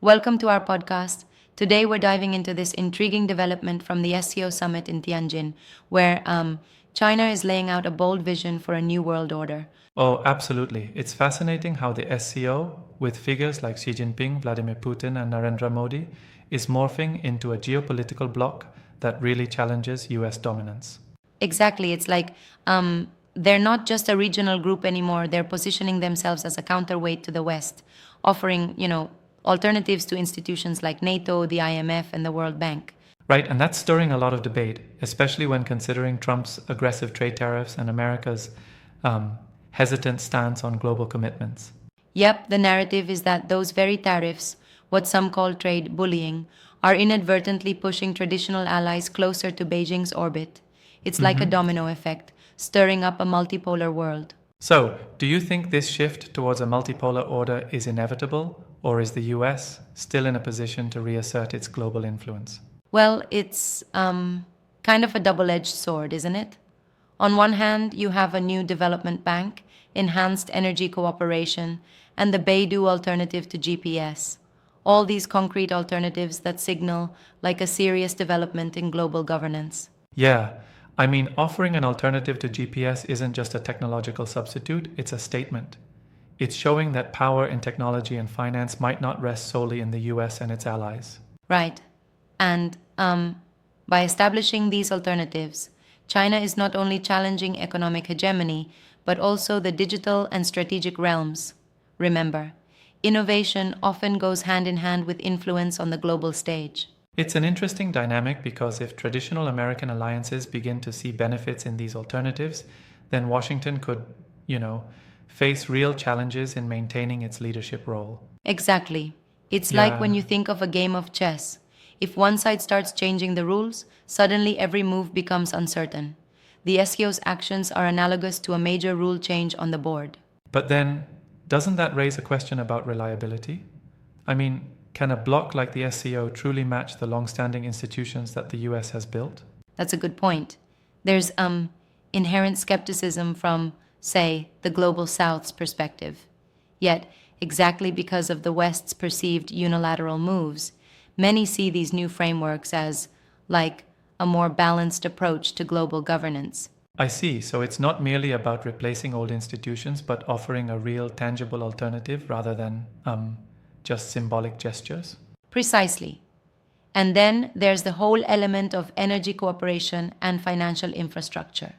Welcome to our podcast. Today we're diving into this intriguing development from the SCO summit in Tianjin, where China is laying out a bold vision for a new world order. Oh, absolutely. It's fascinating how the SCO, with figures like Xi Jinping, Vladimir Putin, and Narendra Modi, is morphing into a geopolitical bloc that really challenges US dominance. Exactly, it's like they're not just a regional group anymore, they're positioning themselves as a counterweight to the West, offering, alternatives to institutions like NATO, the IMF, and the World Bank. Right, and that's stirring a lot of debate, especially when considering Trump's aggressive trade tariffs and America's um, hesitant stance on global commitments. Yep, the narrative is that those very tariffs, what some call trade bullying, are inadvertently pushing traditional allies closer to Beijing's orbit. It's like a domino effect, stirring up a multipolar world. So, do you think this shift towards a multipolar order is inevitable, or is the US still in a position to reassert its global influence? Well, it's kind of a double edged sword, isn't it? On one hand, you have a new development bank, enhanced energy cooperation, and the Beidou alternative to GPS. All these concrete alternatives that signal like a serious development in global governance. Yeah, I mean, offering an alternative to GPS isn't just a technological substitute, it's a statement. It's showing that power in technology and finance might not rest solely in the US and its allies. Right. And by establishing these alternatives, China is not only challenging economic hegemony, but also the digital and strategic realms. Remember, innovation often goes hand in hand with influence on the global stage. It's an interesting dynamic because if traditional American alliances begin to see benefits in these alternatives, then Washington could, face real challenges in maintaining its leadership role. Exactly. It's like Yeah. when you think of a game of chess. If one side starts changing the rules, suddenly every move becomes uncertain. The SEO's actions are analogous to a major rule change on the board. But then, doesn't that raise a question about reliability? I mean, can a bloc like the SCO truly match the long-standing institutions that the US has built? That's a good point. There's inherent skepticism from, say, the global South's perspective. Yet, exactly because of the West's perceived unilateral moves, many see these new frameworks as, like, a more balanced approach to global governance. I see. So it's not merely about replacing old institutions, but offering a real, tangible alternative rather than just symbolic gestures. Precisely. And then there's the whole element of energy cooperation and financial infrastructure.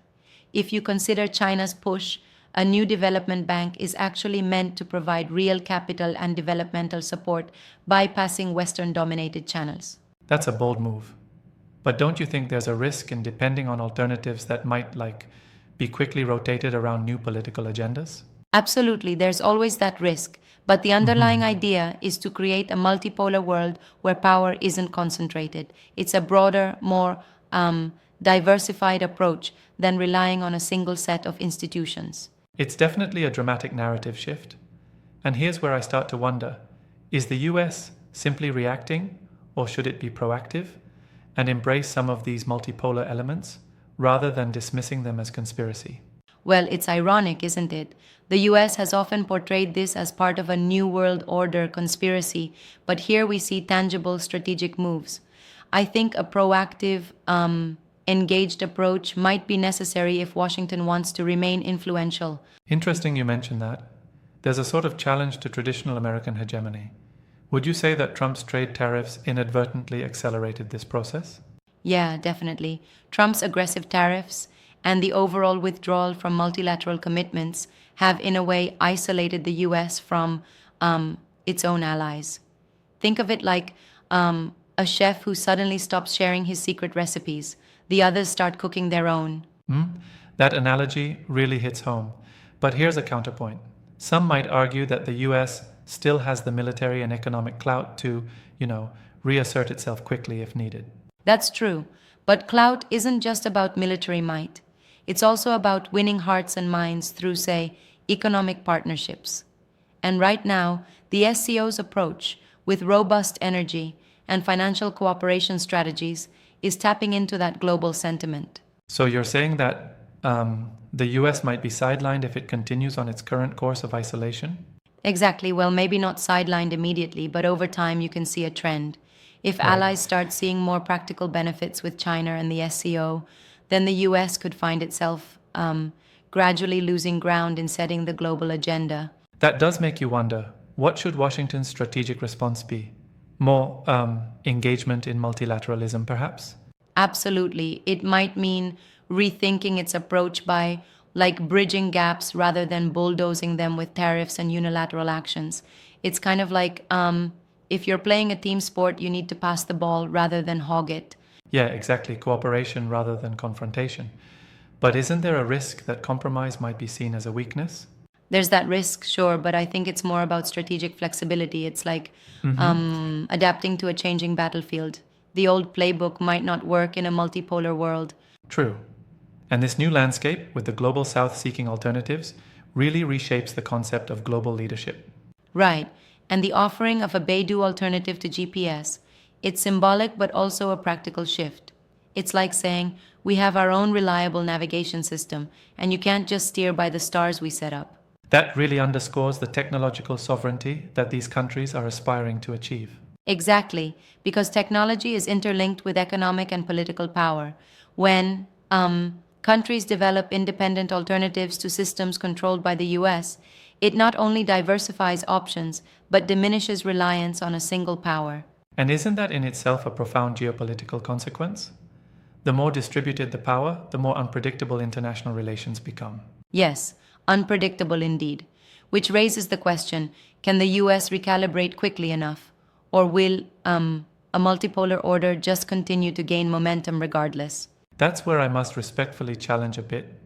If you consider China's push, a new development bank is actually meant to provide real capital and developmental support, bypassing Western dominated channels. That's a bold move. But don't you think there's a risk in depending on alternatives that might, be quickly rotated around new political agendas? Absolutely, there's always that risk, but the underlying idea is to create a multipolar world where power isn't concentrated. It's a broader, more diversified approach than relying on a single set of institutions. It's definitely a dramatic narrative shift. And here's where I start to wonder, is the US simply reacting, or should it be proactive and embrace some of these multipolar elements rather than dismissing them as conspiracy? Well, it's ironic, isn't it? The US has often portrayed this as part of a New World Order conspiracy, but here we see tangible strategic moves. I think a proactive, engaged approach might be necessary if Washington wants to remain influential. Interesting you mentioned that. There's a sort of challenge to traditional American hegemony. Would you say that Trump's trade tariffs inadvertently accelerated this process? Yeah, definitely. Trump's aggressive tariffs and the overall withdrawal from multilateral commitments have, in a way, isolated the US from its own allies. Think of it like a chef who suddenly stops sharing his secret recipes. The others start cooking their own. That analogy really hits home. But here's a counterpoint. Some might argue that the US still has the military and economic clout to, reassert itself quickly if needed. That's true. But clout isn't just about military might. It's also about winning hearts and minds through, say, economic partnerships. And right now, the SCO's approach, with robust energy and financial cooperation strategies, is tapping into that global sentiment. So you're saying that the US might be sidelined if it continues on its current course of isolation? Exactly. Well, maybe not sidelined immediately, but over time you can see a trend. If Right. allies start seeing more practical benefits with China and the SCO, then the US could find itself gradually losing ground in setting the global agenda. That does make you wonder, what should Washington's strategic response be? More engagement in multilateralism, perhaps? Absolutely. It might mean rethinking its approach by bridging gaps rather than bulldozing them with tariffs and unilateral actions. It's kind of like if you're playing a team sport, you need to pass the ball rather than hog it. Yeah, exactly. Cooperation rather than confrontation. But isn't there a risk that compromise might be seen as a weakness? There's that risk, sure, but I think it's more about strategic flexibility. It's like Hmm. adapting to a changing battlefield. The old playbook might not work in a multipolar world. True. And this new landscape, with the global south seeking alternatives, really reshapes the concept of global leadership. Right, and the offering of a Beidou alternative to GPS. It's symbolic but also a practical shift. It's like saying, we have our own reliable navigation system, and you can't just steer by the stars we set up. That really underscores the technological sovereignty that these countries are aspiring to achieve. Exactly, because technology is interlinked with economic and political power. When countries develop independent alternatives to systems controlled by the US, it not only diversifies options, but diminishes reliance on a single power. And isn't that in itself a profound geopolitical consequence? The more distributed the power, the more unpredictable international relations become. Yes, unpredictable indeed. Which raises the question, can the US recalibrate quickly enough? Or will a multipolar order just continue to gain momentum regardless? That's where I must respectfully challenge a bit.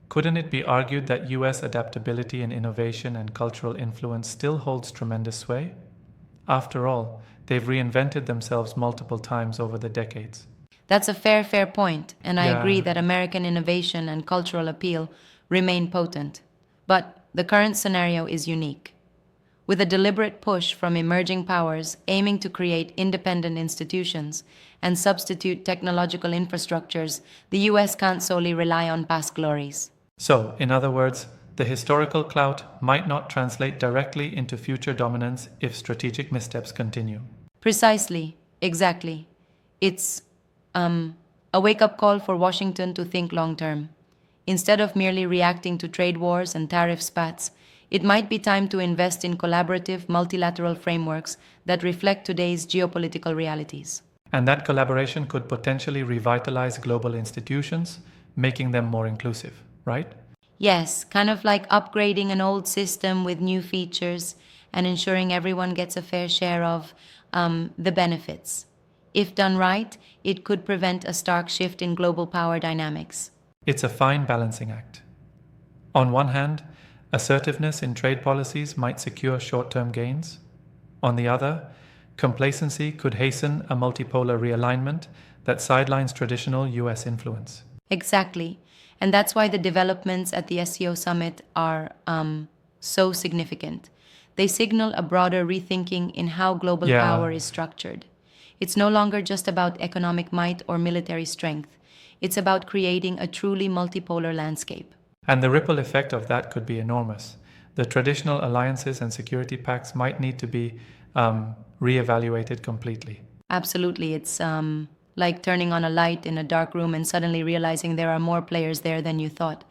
Couldn't it be argued that US adaptability and innovation and cultural influence still holds tremendous sway? After all, they've reinvented themselves multiple times over the decades. That's a fair point, and I agree Yeah. that American innovation and cultural appeal remain potent. But the current scenario is unique. With a deliberate push from emerging powers aiming to create independent institutions and substitute technological infrastructures, the US can't solely rely on past glories. So, in other words, the historical clout might not translate directly into future dominance if strategic missteps continue. Precisely, exactly. It's a wake up call for Washington to think long term. Instead of merely reacting to trade wars and tariff spats, it might be time to invest in collaborative multilateral frameworks that reflect today's geopolitical realities. And that collaboration could potentially revitalize global institutions, making them more inclusive, right? Yes, kind of like upgrading an old system with new features and ensuring everyone gets a fair share of the benefits. If done right, it could prevent a stark shift in global power dynamics. It's a fine balancing act. On one hand, assertiveness in trade policies might secure short term gains. On the other, complacency could hasten a multipolar realignment that sidelines traditional US influence. Exactly. And that's why the developments at the SCO summit are so significant. They signal a broader rethinking in how global Yeah, power is structured. It's no longer just about economic might or military strength. It's about creating a truly multipolar landscape. and the ripple effect of that could be enormous. The traditional alliances and security pacts might need to be reevaluated completely. Absolutely. It's like turning on a light in a dark room and suddenly realizing there are more players there than you thought.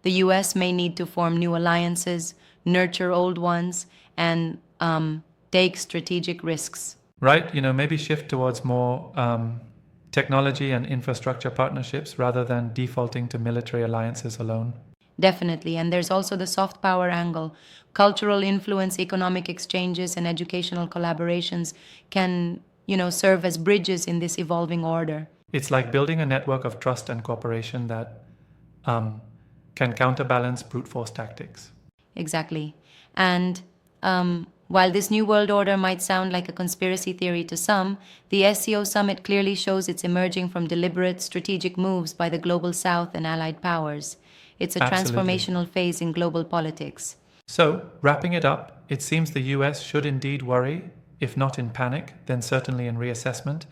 The US may need to form new alliances, nurture old ones, and take strategic risks. Right? Maybe shift towards more technology and infrastructure partnerships rather than defaulting to military alliances alone. Definitely. And there's also the soft power angle. Cultural influence, economic exchanges, and educational collaborations can, serve as bridges in this evolving order. It's like building a network of trust and cooperation that can counterbalance brute force tactics. Exactly. And while this new world order might sound like a conspiracy theory to some, the SCO summit clearly shows it's emerging from deliberate strategic moves by the global south and allied powers. It's a Absolutely. transformational phase in global politics. So, wrapping it up, it seems the US should indeed worry, if not in panic, then certainly in reassessment,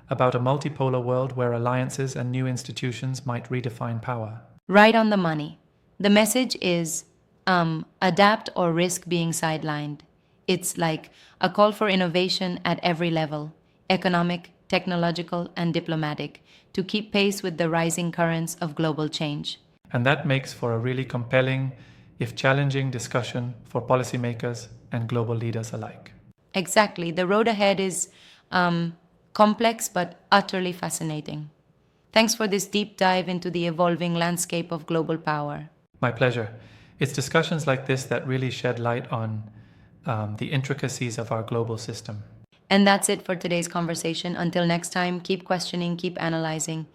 about a multipolar world where alliances and new institutions might redefine power. Right on the money. The message is adapt or risk being sidelined. It's like a call for innovation at every level: economic, technological, and diplomatic, to keep pace with the rising currents of global change. And that makes for a really compelling, if challenging, discussion for policymakers and global leaders alike. Exactly. The road ahead is complex but utterly fascinating. Thanks for this deep dive into the evolving landscape of global power. My pleasure. It's discussions like this that really shed light on the intricacies of our global system. And that's it for today's conversation. Until next time, keep questioning, keep analyzing.